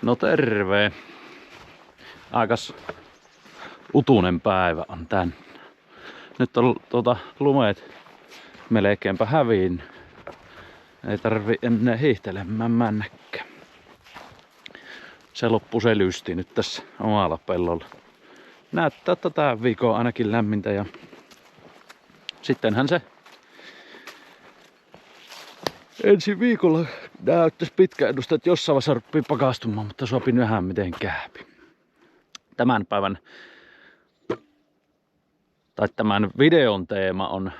No terve. Aikas utunen päivä on tän. Nyt on lumeet melkeinpä häviin. Ei tarvi enää hiihtelemään männäkään. Se loppu se lysti nyt tässä omalla pellolla. Näyttää, että tää viikko on ainakin lämmintä ja sittenhän se ensi viikolla näyttäisi pitkä ennuste, että jossain vaiheessa ruppii pakastumaan, mutta sopii nähdä miten käypi. Tämän päivän tai tämän videon teema on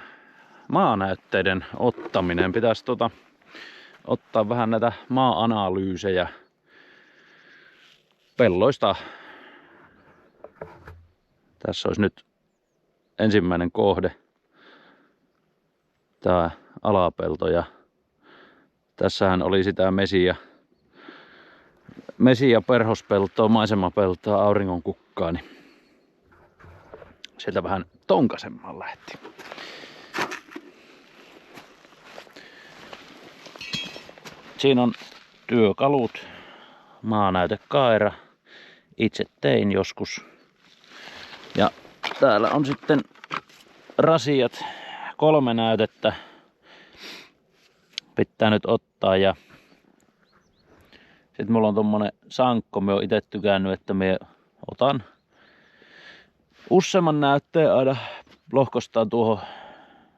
maanäytteiden ottaminen. Pitäisi ottaa vähän näitä maa-analyysejä pelloista. Tässä olisi nyt ensimmäinen kohde. Tää alapelto ja tässähän oli sitä mesiä perhospeltoa, maisemapeltoa, auringonkukkaa, niin sieltä vähän tonkasemman lähti. Siinä on työkalut, maanäytekaira, itse tein joskus. Ja täällä on sitten rasiat, 3 näytettä pitää nyt ottaa ja sitten mulla on tommonen sankko, me oon ite tykännyt, että me otan useamman näytteen aina lohkostaan tuohon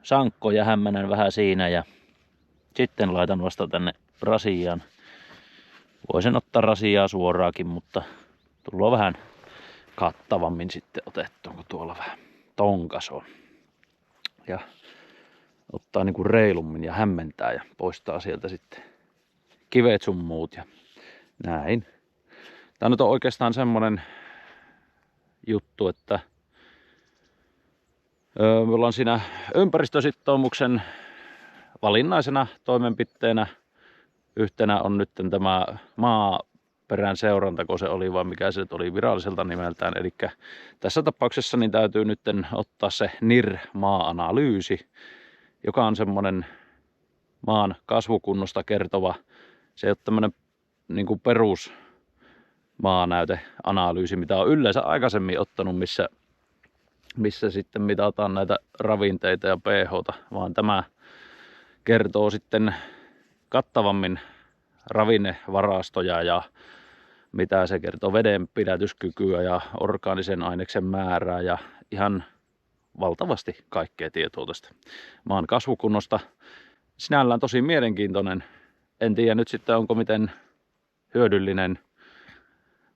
sankkoon ja hämmennän vähän siinä ja sitten laitan vasta tänne rasiaan. Voisin ottaa rasiaa suoraakin, mutta tullaan vähän kattavammin sitten otettua, kun tuolla vähän tonkas on. Ja ottaa niinku reilummin ja hämmentää ja poistaa sieltä sitten kivet sun muut ja näin. Tää nyt on oikeastaan semmonen juttu, että me ollaan siinä ympäristösitoumuksen valinnaisena toimenpiteenä yhtenä on nyt tämä maaperän seuranta, kun se oli vai mikä se nyt oli viralliselta nimeltään. Eli tässä tapauksessa niin täytyy nyt ottaa se NIR-maa-analyysi, joka on semmonen maan kasvukunnosta kertova. Se ei ole tämmönen niin kuin perusmaanäyteanalyysi, mitä on yleensä aikaisemmin ottanut, missä sitten mitataan näitä ravinteita ja pH:ta, vaan tämä kertoo sitten kattavammin ravinnevarastoja ja mitä se kertoo vedenpidätyskykyä ja orgaanisen aineksen määrää ja ihan valtavasti kaikkea tietoa tästä maan kasvukunnosta. Sinällään tosi mielenkiintoinen. En tiedä nyt sitten onko miten hyödyllinen.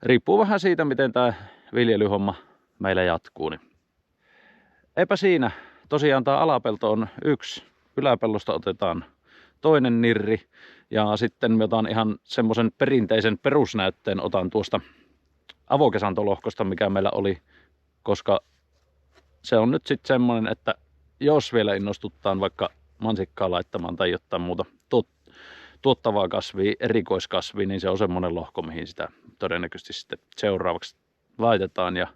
Riippuu vähän siitä miten tämä viljelyhomma meillä jatkuu. Niin. Eipä siinä. Tosiaan tämä alapelto on 1. Yläpellosta otetaan toinen nirri. Ja sitten me otan ihan semmoisen perinteisen perusnäytteen otan tuosta avokesantolohkosta, mikä meillä oli. Koska se on nyt sitten semmoinen, että jos vielä innostuttaan vaikka mansikkaa laittamaan tai jotain muuta tuottavaa kasvia, erikoiskasvia, niin se on semmoinen lohko, mihin sitä todennäköisesti sitten seuraavaksi laitetaan ja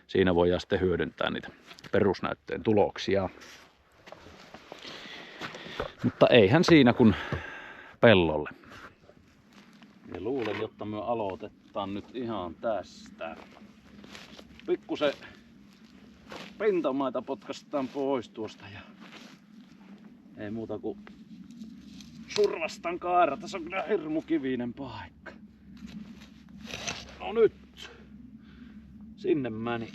siinä voidaan sitten hyödyntää niitä perusnäytteen tuloksia. Mutta eihän siinä kun pellolle. Ja luulen, jotta me aloitetaan nyt ihan tästä. Pikkusen pintamaita potkastaan pois tuosta ja ei muuta kuin survastan kaara. Tässä on kyllä hirmu kivinen paikka. No nyt. Sinne meni.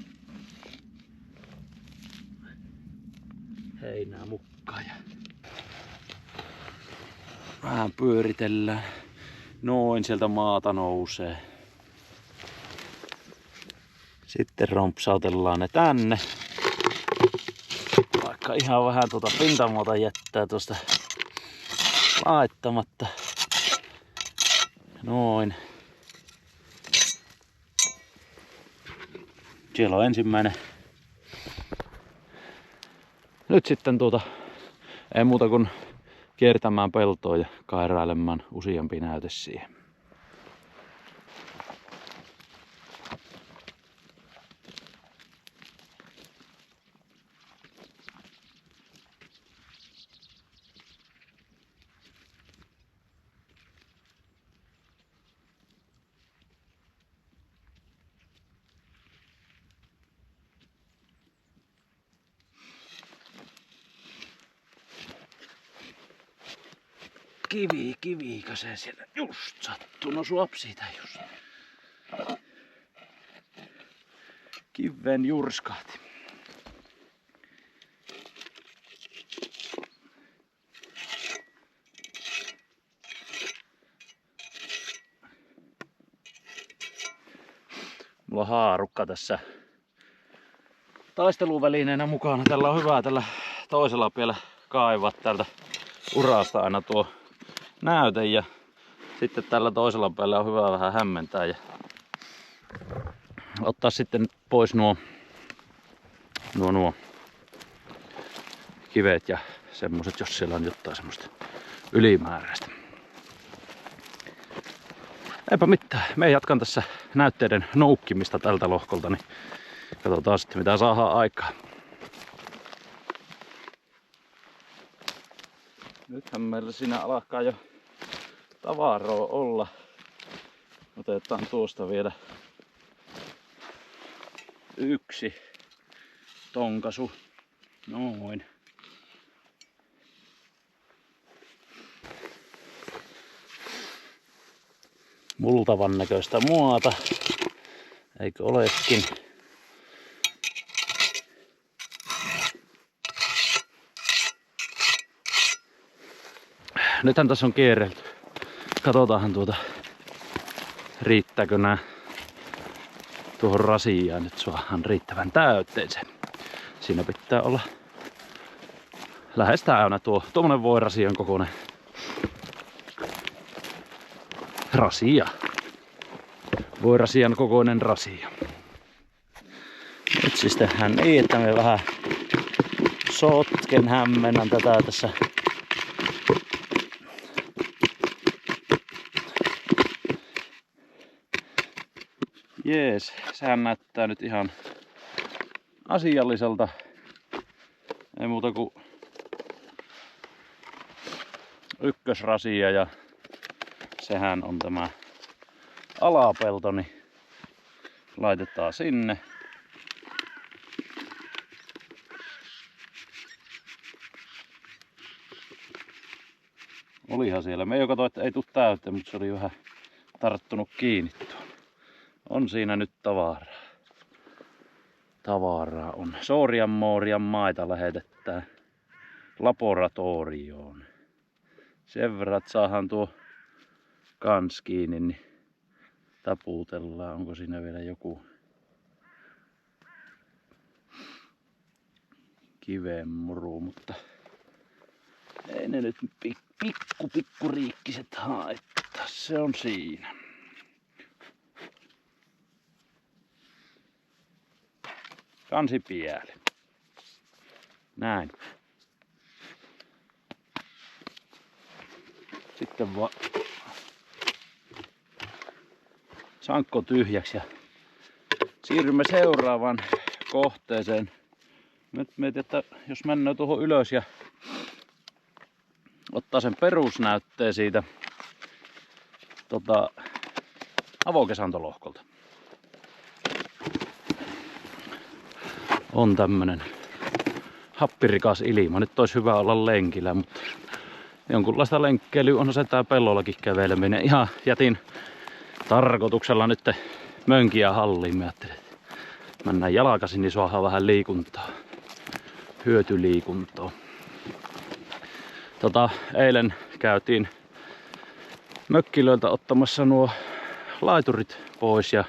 Heinää mukaan ja vähän pyöritellään. Noin sieltä maata nousee. Sitten rompsautellaan ne tänne. Vaikka ihan vähän pintamuota jättää tuosta laittamatta. Noin. Siellä on ensimmäinen. Nyt sitten ei muuta kuin kiertämään peltoa ja kairailemaan useampi näyte siihen. Kivikö se siellä just sattuu? No suop siitä just. Kiveen jurskahti. Mulla on haarukka tässä taisteluvälineenä mukana. Tällä on hyvä tällä toisella vielä kaivaa täältä urasta aina tuo näyte ja sitten tällä toisella päällä on hyvä vähän hämmentää ja ottaa sitten pois nuo kivet ja semmoset, jos siellä on jotain semmoista ylimääräistä. Eipä mitään. Me jatkan tässä näytteiden noukkimista tältä lohkolta, niin katsotaan sitten mitä saadaan aikaan. Nythän meillä siinä alkaa jo tavaroa olla. Otetaan tuosta vielä yksi tonkasu. Noin. Multavan näköistä muota. Eikö olekin? Nythän tässä on kierrelty. Katsotaanhan riittääkö nää tuohon rasiaan. Nyt saadaan riittävän täytteeseen. Siinä pitää olla lähes täynnä tuommoinen voirasian kokoinen rasia. Voirasian kokoinen rasia. Nyt siis tehdään niin, että me vähän sotken hämmennän tätä tässä. Jees, sehän näyttää nyt ihan asialliselta. Ei muuta kuin ykkösrasia ja sehän on tämä alapelto, niin laitetaan sinne. Olihan siellä. Me jo katsoin, että ei tule täyteen, mutta se oli vähän tarttunut kiinni tuohon. On siinä nyt tavaraa. Tavaraa on. Soorian moorian maita lähetetään laboratorioon. Sen verran, että saadaan tuo kans kiinni, niin taputellaan. Onko siinä vielä joku kivenmuru, mutta ei ne nyt pikku riikkiset haittaa. Se on siinä. Kansi piäli. Näin. Sitten vaan sankko tyhjäksi ja siirrymme seuraavaan kohteeseen. Nyt mietin, että jos mennään tuohon ylös ja ottaa sen perusnäytteen siitä avokesantolohkolta. On tämmönen happirikas ilma. Nyt olisi hyvä olla lenkillä, mutta jonkunlaista lenkkeilyä on se tää pellollakin käveleminen. Ihan jätin tarkoituksella nyt mönkiä halliin. Mä ajattelin, että mennään jalkaisin, niin saadaan vähän liikuntaa. Hyötyliikuntaa. Eilen käytiin mökkilöiltä ottamassa nuo laiturit pois ja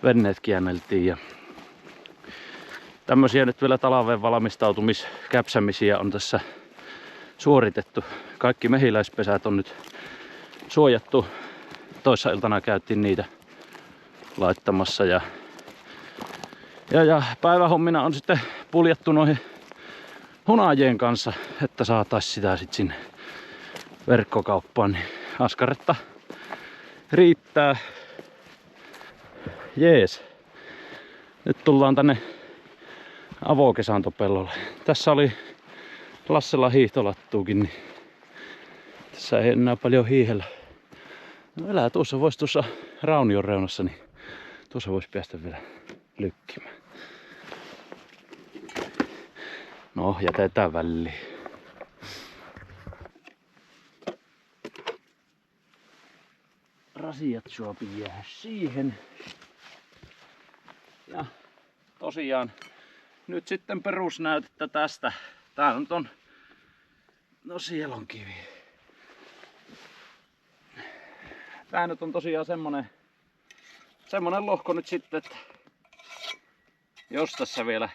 venneet käänneltiin. Ja tämmösiä nyt vielä talven valmistautumiskäpsämisiä on tässä suoritettu. Kaikki mehiläispesät on nyt suojattu. Toissa iltana käytiin niitä laittamassa ja päivähommina on sitten puljattu noihin hunajien kanssa, että saatais sitä sit sinne verkkokauppaan. Niin askaretta riittää. Jees. Nyt tullaan tänne avokesantopellolle. Tässä oli Lassella hiihtolattuukin, niin tässä ei enää paljon hiihellä. No elää tuossa raunion reunassa, niin tuossa voisi päästä vielä lykkimään. No, jätetään väliin. asiat suopi jää siihen. Ja tosiaan nyt sitten perusnäytettä tästä. Tää nyt on, no sielonkivi. Tää nyt on tosiaan semmonen lohko nyt sitten, että jos tässä vielä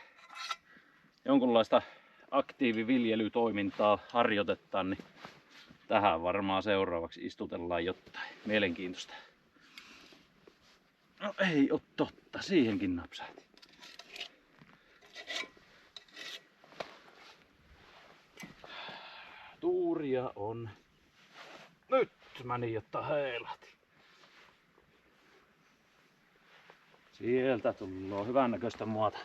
jonkunlaista aktiiviviljelytoimintaa harjoitetaan, niin tähän varmaan seuraavaksi istutellaan jotain mielenkiintoista. No ei oo totta, siihenkin napsahti. Tuuria on. Nyt meni jotta heilahti. Sieltä tullaan hyvän näköistä maata.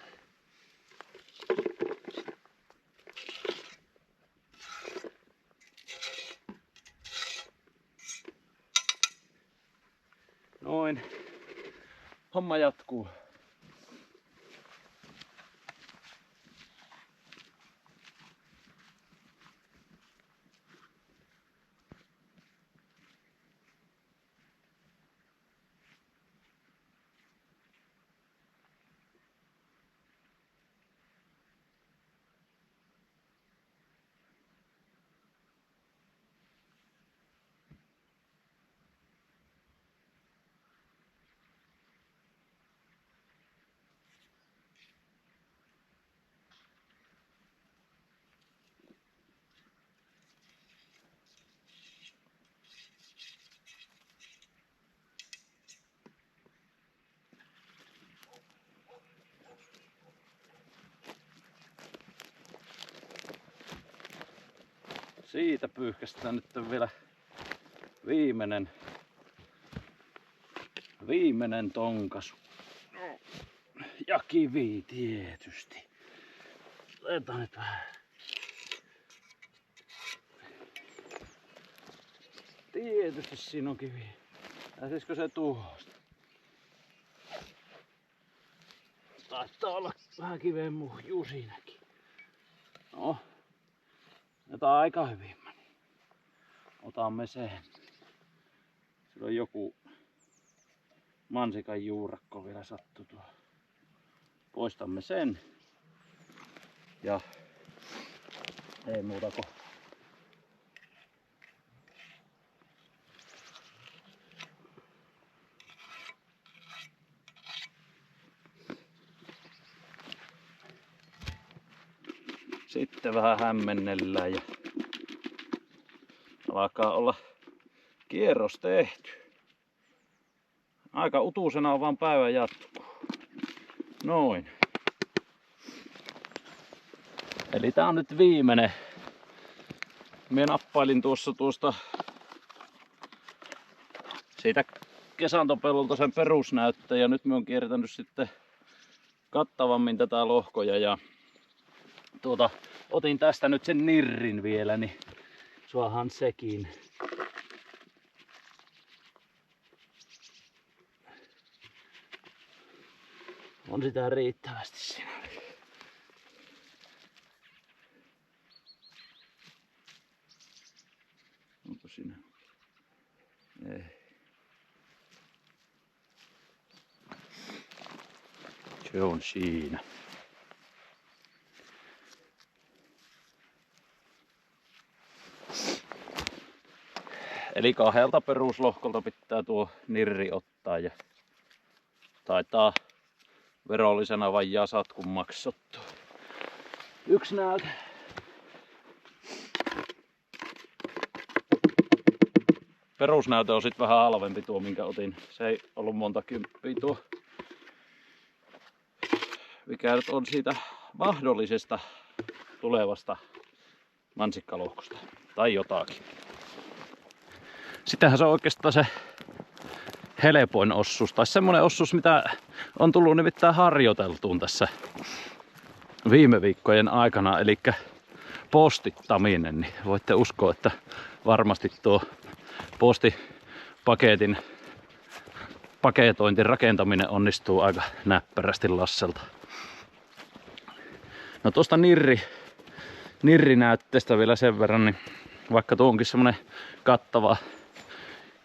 Noin. Homma jatkuu. Siitä pyyhkästään nyt vielä viimeinen tonkasu. Ja kivi tietysti. Otetaan nyt vähän. Tietysti siinä on kivi. Lähtisikö se tuosta? Taitaa olla vähän kiveen muhjuu siinäkin. No. Jotain aika hyvin meni. Otamme sen. Sillä on joku mansikan juurakko vielä sattu tuo. Poistamme sen. Ja ei muuta kuin sitten vähän hämmennellään ja alkaa olla kierros tehty. Aika utuisena on vaan päivä jatkuu. Noin. Eli tää on nyt viimeinen. Mie nappailin tuosta siitä kesantopellolta sen perusnäytteen ja nyt me on kiertänyt sitten kattavammin tätä lohkoja ja otin tästä nyt sen nirrin vielä, niin suohan sekin. On sitä riittävästi siinä. Onko siinä? Ei. Se on siinä. Eli 2 peruslohkolta pitää tuo nirri ottaa ja taitaa verollisena vajaa satkun maksottu. Yksi näytä. Perusnäyte on sit vähän halvempi tuo minkä otin. Se ei ollut monta kymppiä tuo. Mikä nyt on siitä mahdollisesta tulevasta mansikkalohkosta. Tai jotakin. Sittenhän se on oikeastaan se helpoin ossuus. Tai semmonen ossuus mitä on tullut nimittäin harjoiteltuun tässä viime viikkojen aikana. Eli postittaminen. Niin voitte uskoa, että varmasti tuo postipaketin paketointin rakentaminen onnistuu aika näppärästi Lasselta. No tuosta nirrinäytteestä vielä sen verran, niin vaikka tuo onkin semmonen kattava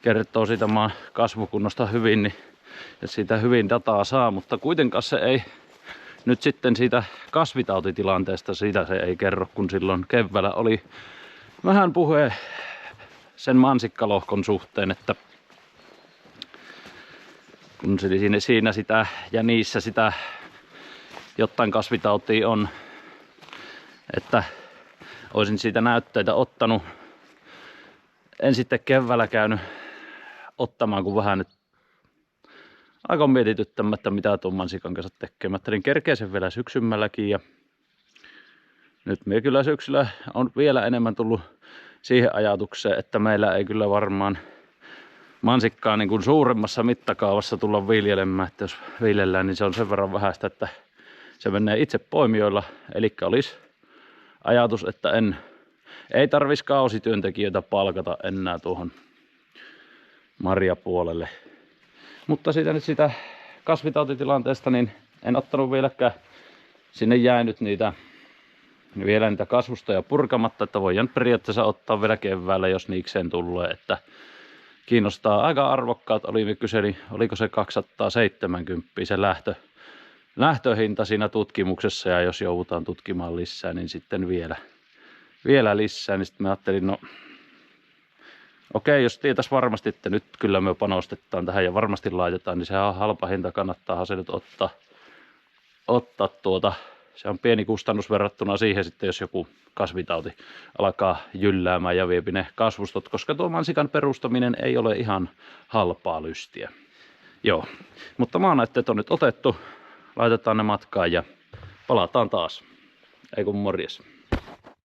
kertoo siitä maan kasvukunnosta hyvin, niin ja siitä hyvin dataa saa, mutta kuitenkaan se ei nyt sitten siitä kasvitautitilanteesta, siitä se ei kerro, kun silloin keväällä oli vähän puhe sen mansikkalohkon suhteen, että kun siinä sitä ja niissä sitä jotain kasvitautia on, että olisin siitä näytteitä ottanut. En sitten keväällä käynyt ottamaan, kun vähän nyt aika mietityttämättä, mitä tuon mansikan kanssa tekemättä, niin kerkee sen vielä syksymälläkin. Ja nyt me kyllä syksyllä on vielä enemmän tullut siihen ajatukseen, että meillä ei kyllä varmaan mansikkaa niin kuin suuremmassa mittakaavassa tulla viljelemään. Että jos viljellään, niin se on sen verran vähäistä, että se menee itse poimijoilla. Eli olisi ajatus, että ei tarvitsisi kausityöntekijöitä palkata enää tuohon marjapuolelle. Mutta siitä kasvitautitilanteesta niin en ottanut vieläkään sinne jäänyt niitä kasvustoja purkamatta, että voidaan periaatteessa ottaa vielä keväällä, jos niikseen tulee, että kiinnostaa aika arvokkaat. Kyseli, oliko se 270 se lähtöhinta siinä tutkimuksessa, ja jos joudutaan tutkimaan lisää, niin sitten vielä lisää, niin sitten mä ajattelin, no okei, jos tietäisi varmasti, että nyt kyllä me panostetaan tähän ja varmasti laitetaan, niin sehän on halpa hinta, kannattaa se nyt ottaa. Se on pieni kustannus verrattuna siihen sitten, jos joku kasvitauti alkaa jylläämään ja viepi ne kasvustot, koska tuo mansikan perustaminen ei ole ihan halpaa lystiä. Joo, mutta maanäytteet on nyt otettu, laitetaan ne matkaan ja palataan taas. Ei kun morjes.